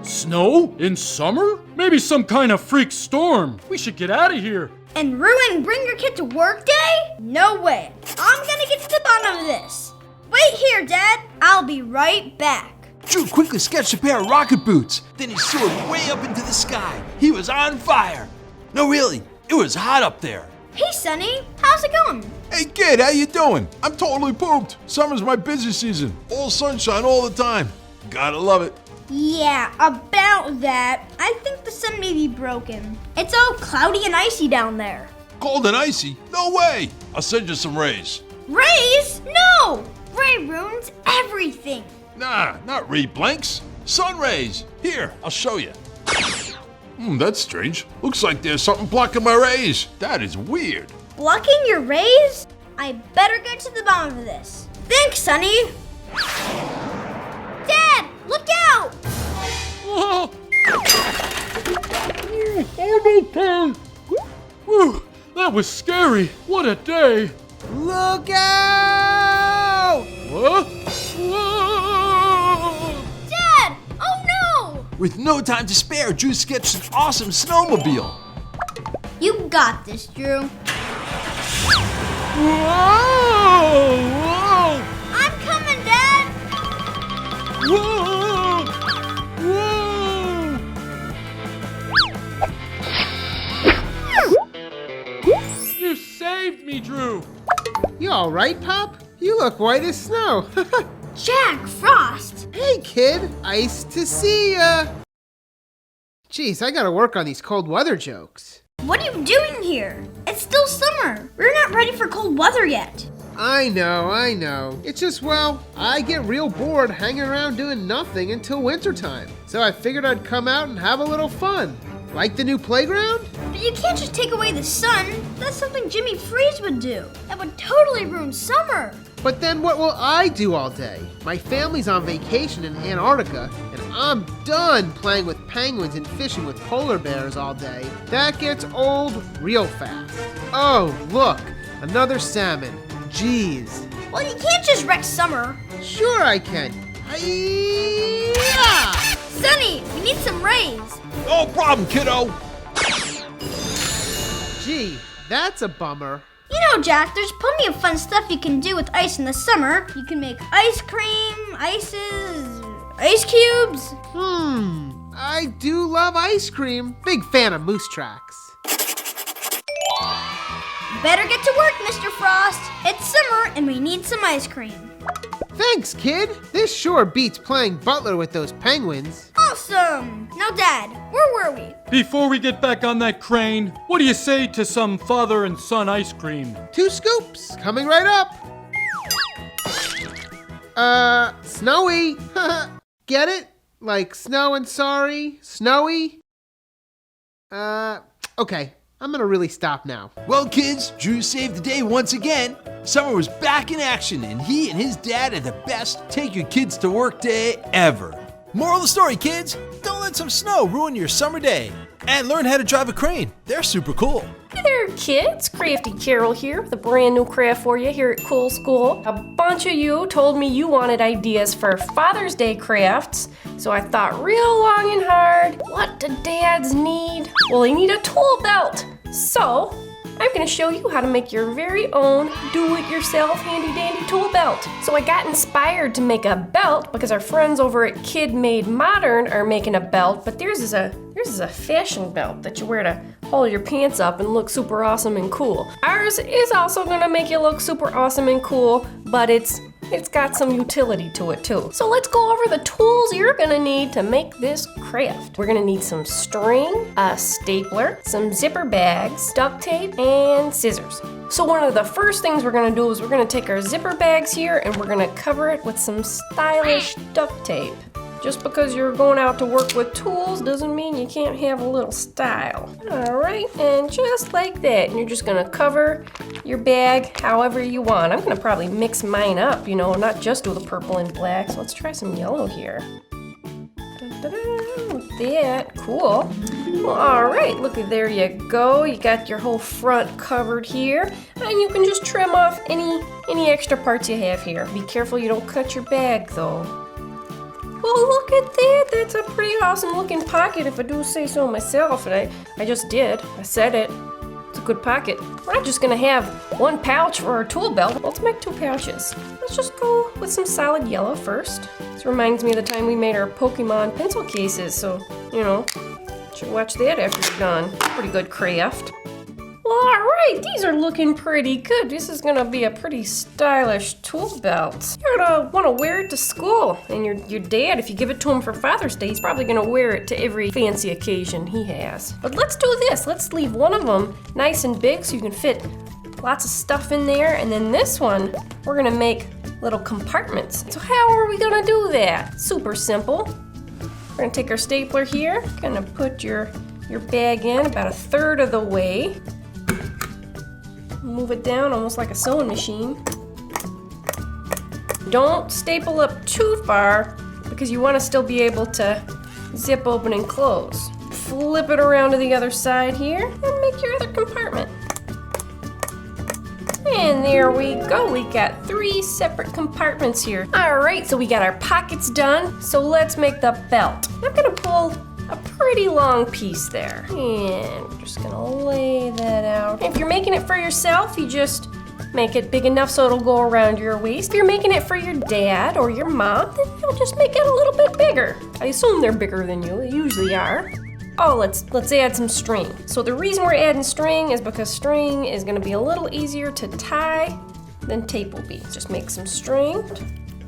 Snow? In summer? Maybe some kind of freak storm. We should get out of here. And ruin Bring Your Kid to Work Day? No way. I'm gonna get to the bottom of this. Wait here, Dad. I'll be right back. Drew quickly sketched a pair of rocket boots. Then he soared way up into the sky. He was on fire. No, really, it was hot up there. Hey, Sonny. How's it going? Hey kid, how you doing? I'm totally pooped. Summer's my busy season. All sunshine all the time. Gotta love it. Yeah, about that. I think the sun may be broken. It's all cloudy and icy down there. Cold and icy? No way. I'll send you some rays. Rays? No! Ray ruins everything. Nah, not ray blanks. Sun rays. Here, I'll show you. That's strange. Looks like there's something blocking my rays. That is weird. Blocking your rays? I better get to the bottom of this. Thanks, Sonny. Dad, look out! Oh, no, Whew, that was scary. What a day. Look out! What? Whoa! Dad! Oh no! With no time to spare, Drew sketched an awesome snowmobile. You got this, Drew. Whoa! Whoa! I'm coming, Dad! Whoa! Whoa! You saved me, Drew! You all right, Pop? You look white as snow. Jack Frost! Hey, kid. Nice to see ya. Jeez, I gotta work on these cold weather jokes. What are you doing here? It's still summer. We're not ready for cold weather yet. I know. It's just, well, I get real bored hanging around doing nothing until wintertime. So I figured I'd come out and have a little fun. Like the new playground? But you can't just take away the sun. That's something Jimmy Freeze would do. That would totally ruin summer. But then what will I do all day? My family's on vacation in Antarctica, and I'm done playing with penguins and fishing with polar bears all day. That gets old real fast. Oh, look, another salmon. Jeez. Well, you can't just wreck summer. Sure I can. Hi-ya! Sonny, we need some rays. No problem, kiddo. Gee, that's a bummer. You know, Jack, there's plenty of fun stuff you can do with ice in the summer. You can make ice cream, ice cubes. I do love ice cream. Big fan of moose tracks. Better get to work, Mr. Frost. It's summer and we need some ice cream. Thanks, kid. This sure beats playing butler with those penguins. Awesome. Now, Dad, where were we? Before we get back on that crane, what do you say to some father and son ice cream? 2 scoops, coming right up. Snowy. Get it? Like snow and sorry? Snowy? Okay. I'm gonna really stop now. Well, kids, Drew saved the day once again. Summer was back in action, and he and his dad had the best take your kids to work day ever. Moral of the story, kids, don't let some snow ruin your summer day. And learn how to drive a crane. They're super cool. Hey there, kids. Crafty Carol here with a brand new craft for you here at Cool School. A bunch of you told me you wanted ideas for Father's Day crafts, so I thought real long and hard, what do dads need? Well, they need a tool belt. So, I'm going to show you how to make your very own do-it-yourself handy-dandy tool belt. So I got inspired to make a belt because our friends over at Kid Made Modern are making a belt, but theirs is a fashion belt that you wear to hold your pants up and look super awesome and cool. Ours is also going to make you look super awesome and cool, but it's got some utility to it too. So let's go over the tools you're gonna need to make this craft. We're gonna need some string, a stapler, some zipper bags, duct tape, and scissors. So one of the first things we're gonna do is we're gonna take our zipper bags here and we're gonna cover it with some stylish duct tape. Just because you're going out to work with tools doesn't mean you can't have a little style. All right, and just like that, and you're just gonna cover your bag however you want. I'm gonna probably mix mine up, not just do the purple and black. So let's try some yellow here. With that, cool. Well, all right, look at there you go. You got your whole front covered here, and you can just trim off any extra parts you have here. Be careful you don't cut your bag though. Well, look at that. That's a pretty awesome looking pocket if I do say so myself. And I just did. I said it. It's a good pocket. We're not just going to have one pouch for our tool belt. Let's make 2 pouches. Let's just go with some solid yellow first. This reminds me of the time we made our Pokemon pencil cases. So, should watch that after you're done. Pretty good craft. Well, all right, these are looking pretty good. This is gonna be a pretty stylish tool belt. You're gonna wanna wear it to school, and your dad, if you give it to him for Father's Day, he's probably gonna wear it to every fancy occasion he has. But let's do this. Let's leave one of them nice and big so you can fit lots of stuff in there, and then this one, we're gonna make little compartments. So how are we gonna do that? Super simple. We're gonna take our stapler here, gonna put your your bag in about 1/3 of the way. Move it down almost like a sewing machine. Don't staple up too far because you want to still be able to zip open and close. Flip it around to the other side here and make your other compartment. And there we go. We got 3 separate compartments here. All right, so we got our pockets done. So let's make the belt. I'm gonna pull a pretty long piece there. And we're just gonna lay that out. If you're making it for yourself, you just make it big enough so it'll go around your waist. If you're making it for your dad or your mom, then you'll just make it a little bit bigger. I assume they're bigger than you. They usually are. Oh, let's add some string. So the reason we're adding string is because string is gonna be a little easier to tie than tape will be. Just make some string.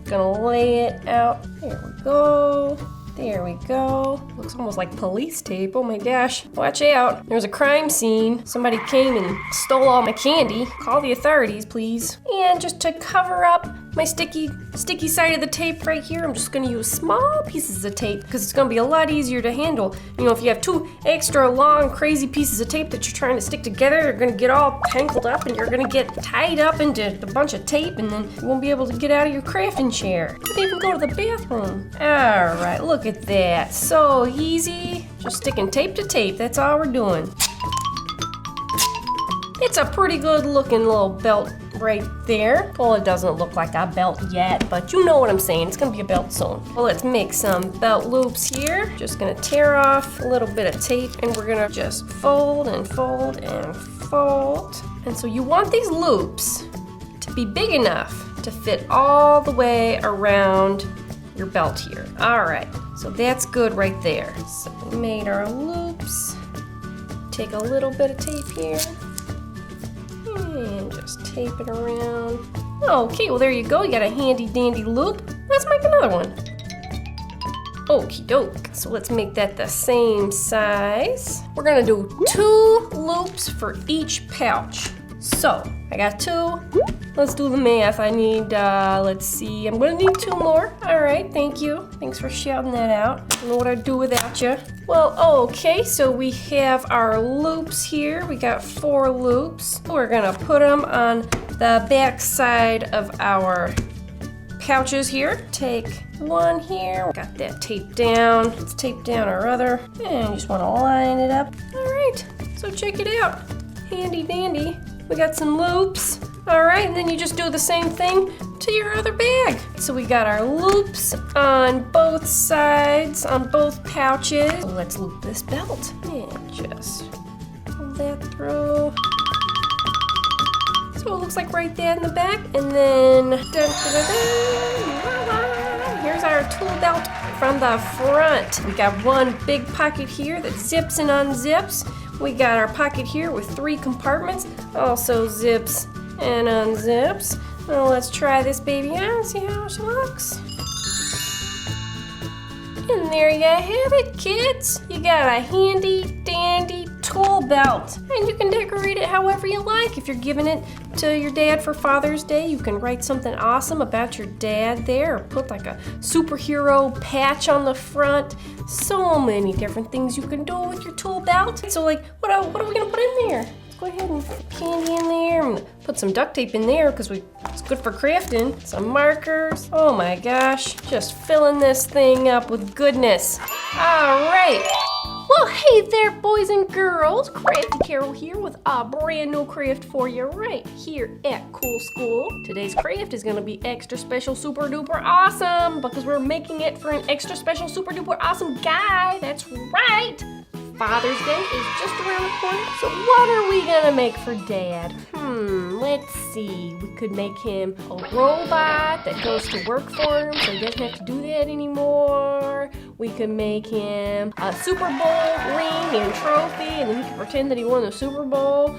Gonna lay it out. There we go. There we go. Looks almost like police tape. Oh my gosh. Watch out. There's a crime scene. Somebody came and stole all my candy. Call the authorities, please. And just to cover up my sticky side of the tape right here, I'm just gonna use small pieces of tape because it's gonna be a lot easier to handle. You know, if you have 2 extra long, crazy pieces of tape that you're trying to stick together, you're gonna get all tangled up and you're gonna get tied up into a bunch of tape and then you won't be able to get out of your crafting chair. You can even go to the bathroom. All right, look at that. So easy. Just sticking tape to tape. That's all we're doing. It's a pretty good looking little belt right there. Well, it doesn't look like a belt yet, but you know what I'm saying. It's gonna be a belt soon. Well, let's make some belt loops here. Just gonna tear off a little bit of tape and we're gonna just fold and fold and fold. And so you want these loops to be big enough to fit all the way around your belt here. All right, so that's good right there. So we made our loops. Take a little bit of tape here. And just tape it around. Okay, well there you go. You got a handy dandy loop. Let's make another one. Okie doke. So let's make that the same size. We're gonna do 2 loops for each pouch. So I got 2. Let's do the math. I need, let's see, I'm gonna need 2 more. All right, thank you. Thanks for shouting that out. I don't know what I'd do without you. Well, okay, so we have our loops here. We got 4 loops. We're gonna put them on the back side of our pouches here. Take 1 here. Got that taped down. Let's tape down our other. And you just wanna line it up. All right, so check it out. Handy dandy. We got some loops. All right, and then you just do the same thing to your other bag. So we got our loops on both sides, on both pouches. So let's loop this belt and just pull that through. So it looks like right there in the back. And then, here's our tool belt from the front. We got 1 big pocket here that zips and unzips. We got our pocket here with 3 compartments, also zips and unzips. Now let's try this baby out, see how she looks. And there you have it, kids. You got a handy dandy tool belt. And you can decorate it however you like. If you're giving it to your dad for Father's Day, you can write something awesome about your dad there, or put like a superhero patch on the front. So many different things you can do with your tool belt. So like, what are we gonna put in there? Go ahead and put candy in there. I'm gonna put some duct tape in there because it's good for crafting. Some markers. Oh my gosh, just filling this thing up with goodness. All right. Well, hey there, boys and girls. Crafty Carol here with a brand new craft for you right here at Cool School. Today's craft is gonna be extra special, super duper awesome because we're making it for an extra special, super duper awesome guy. That's right. Father's Day is just around the corner, so what are we gonna make for Dad? Let's see. We could make him a robot that goes to work for him, so he doesn't have to do that anymore. We could make him a Super Bowl ring and trophy, and then he can pretend that he won the Super Bowl.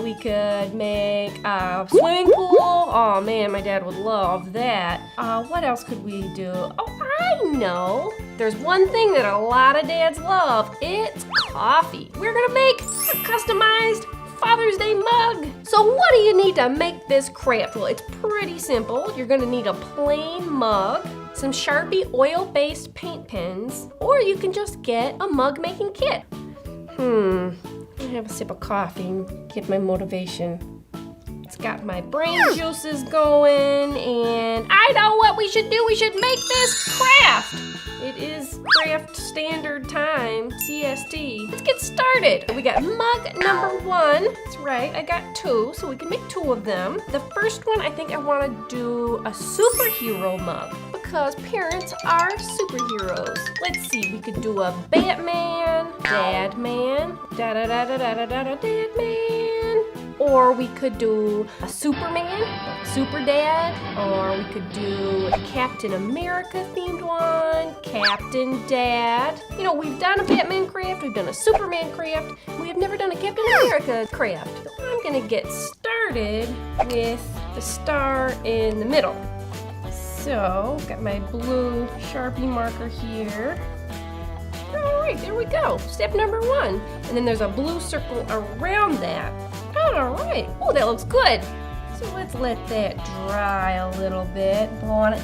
We could make a swimming pool. Oh man, my dad would love that. What else could we do? Oh, I know. There's one thing that a lot of dads love. It's coffee. We're gonna make a customized Father's Day mug. So what do you need to make this craft? Well, it's pretty simple. You're gonna need a plain mug, some Sharpie oil-based paint pens, or you can just get a mug making kit. I'm gonna have a sip of coffee and get my motivation. It's got my brain juices going, and I know what we should do. We should make this craft. It is craft standard time, CST. Let's get started. We got mug number 1. That's right, I got 2, so we can make 2 of them. The first one, I think I want to do a superhero mug because parents are superheroes. Let's see, we could do a Batman, Dadman, Dadman. Or we could do a Superman, Super Dad, or we could do a Captain America themed one, Captain Dad. You know, we've done a Batman craft, we've done a Superman craft, we have never done a Captain America craft. So I'm gonna get started with the star in the middle. So, got my blue Sharpie marker here. All right, there we go, step number 1. And then there's a blue circle around that. All right, oh, that looks good. So let's let that dry a little bit. Blow on it.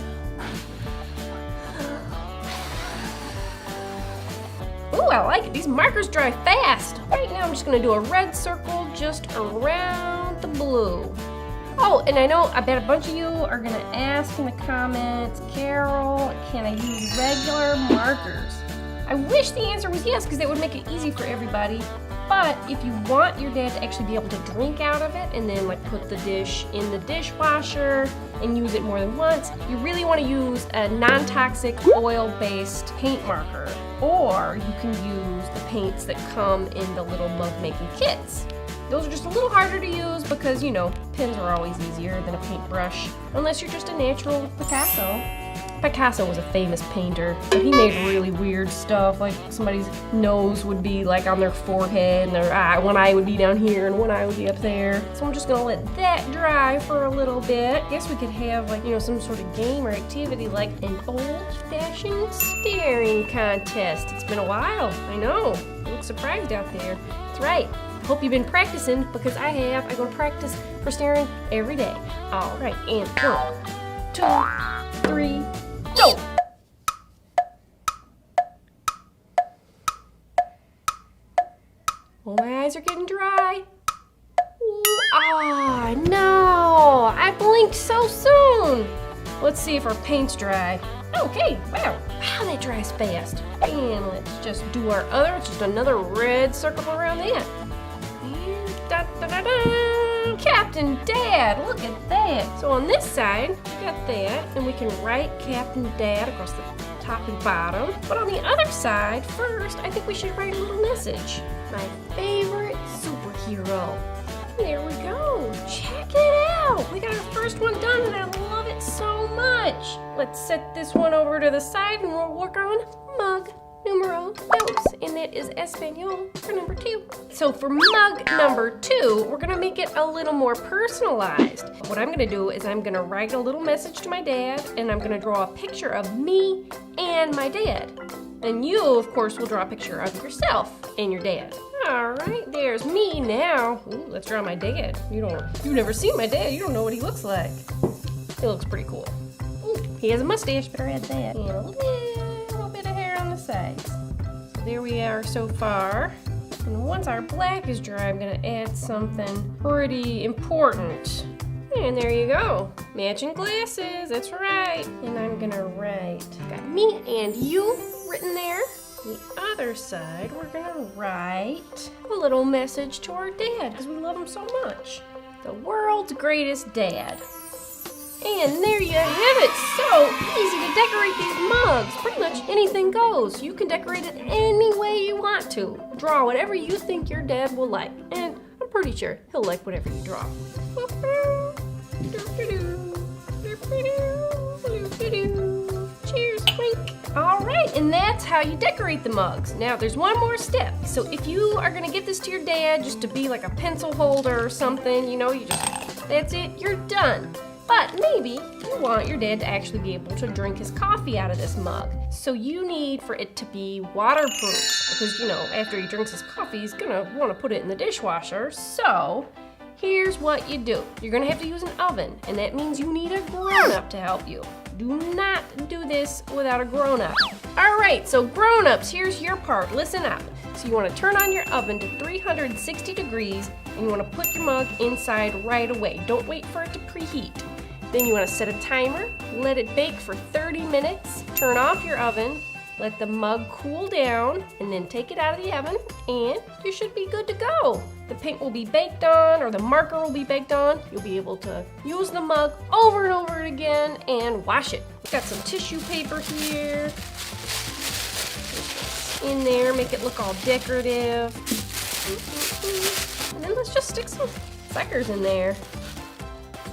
Ooh, I like it. These markers dry fast. Right now I'm just gonna do a red circle just around the blue. Oh, and I bet a bunch of you are gonna ask in the comments, Carol, can I use regular markers? I wish the answer was yes, because that would make it easy for everybody. But if you want your dad to actually be able to drink out of it and then like put the dish in the dishwasher and use it more than once, you really want to use a non-toxic oil-based paint marker. Or you can use the paints that come in the little mug making kits. Those are just a little harder to use because, you know, pens are always easier than a paintbrush, unless you're just a natural Picasso. Picasso was a famous painter, but he made really weird stuff, like somebody's nose would be like on their forehead and their one eye would be down here and one eye would be up there. So I'm just gonna let that dry for a little bit. Guess we could have like, you know, some sort of game or activity like an old-fashioned staring contest. It's been a while, I know. You look surprised out there. That's right. Hope you've been practicing because I have. I go to practice for staring every day. All right, and 1, 2, 3, go! Oh, my eyes are getting dry. Ah, no! I blinked so soon. Let's see if our paint's dry. Okay, wow, that dries fast. And let's just do our other, it's just another red circle around that. And da-da-da-da! Captain Dad, look at that. So on this side, we got that, and we can write Captain Dad across the top and bottom. But on the other side, first, I think we should write a little message. My favorite superhero. There we go. Check it out. We got our first one done, and I love it so much. Let's set this one over to the side, and we'll work on mug numero 2, and that is Espanol for number 2. So for mug number 2, we're gonna make it a little more personalized. What I'm gonna do is I'm gonna write a little message to my dad, and I'm gonna draw a picture of me and my dad. And you, of course, will draw a picture of yourself and your dad. All right, there's me now. Ooh, let's draw my dad. You've never seen my dad. You don't know what he looks like. He looks pretty cool. Ooh, he has a mustache, better add that. And a little bit of hair on the sides. So there we are so far. And once our black is dry, I'm gonna add something pretty important. And there you go. Matching glasses, that's right. And I'm gonna write, got me and you written there. The other side, we're gonna write a little message to our dad because we love him so much. The world's greatest dad. And there you have it. So easy to decorate these mugs. Pretty much anything goes. You can decorate it any way you want to. Draw whatever you think your dad will like. And I'm pretty sure he'll like whatever you draw. Cheers, wink. All right, and that's how you decorate the mugs. Now, there's one more step. So if you are gonna give this to your dad just to be like a pencil holder or something, you know, that's it, you're done. But maybe you want your dad to actually be able to drink his coffee out of this mug. So you need for it to be waterproof because, you know, after he drinks his coffee, he's gonna wanna put it in the dishwasher. So here's what you do. You're gonna have to use an oven, and that means you need a grown-up to help you. Do not do this without a grown-up. All right, so grown-ups, here's your part. Listen up. So you want to turn on your oven to 360 degrees and you want to put your mug inside right away. Don't wait for it to preheat. Then you want to set a timer, let it bake for 30 minutes, turn off your oven, let the mug cool down, and then take it out of the oven, and you should be good to go. The paint will be baked on, or the marker will be baked on. You'll be able to use the mug over and over again and wash it. We've got some tissue paper here. In there, make it look all decorative. And then let's just stick some suckers in there.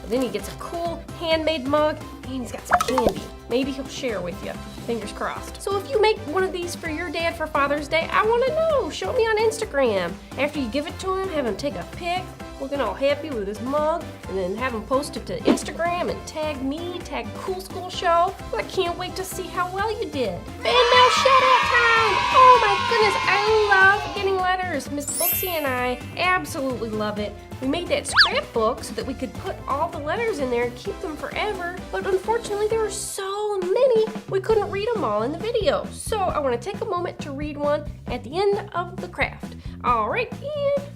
Then he gets a cool handmade mug and he's got some candy. Maybe he'll share with you. Fingers crossed. So if you make one of these for your dad for Father's Day, I want to know. Show me on Instagram. After you give it to him, have him take a pic, looking all happy with his mug, and then have him post it to Instagram and tag me, tag Cool School Show. I can't wait to see how well you did. Fan mail shout out time! Oh my goodness, I love getting letters. Ms Booksy and I absolutely love it. We made that scrapbook so that we could put all the letters in there and keep them forever, but unfortunately there were so many we couldn't read them all in the video. So I want to take a moment to read one at the end of the craft. Alright, and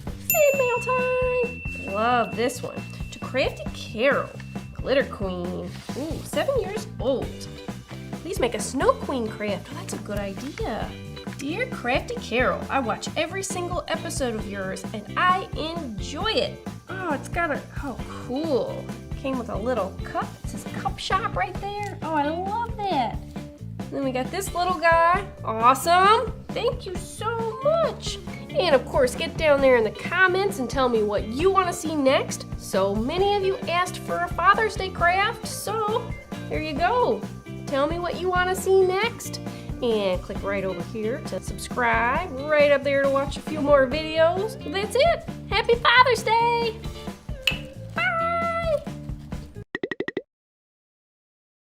fan mail time! Love this one. To Crafty Carol, Glitter Queen. Ooh, 7 years old. Please make a Snow Queen craft. Oh, that's a good idea. Dear Crafty Carol, I watch every single episode of yours and I enjoy it. Oh, it's got a, oh cool. Came with a little cup. It says Cup Shop right there. Oh, I love that. Then we got this little guy. Awesome. Thank you so much. And of course, get down there in the comments and tell me what you want to see next. So many of you asked for a Father's Day craft, so there you go. Tell me what you want to see next. And click right over here to subscribe, right up there to watch a few more videos. That's it. Happy Father's Day!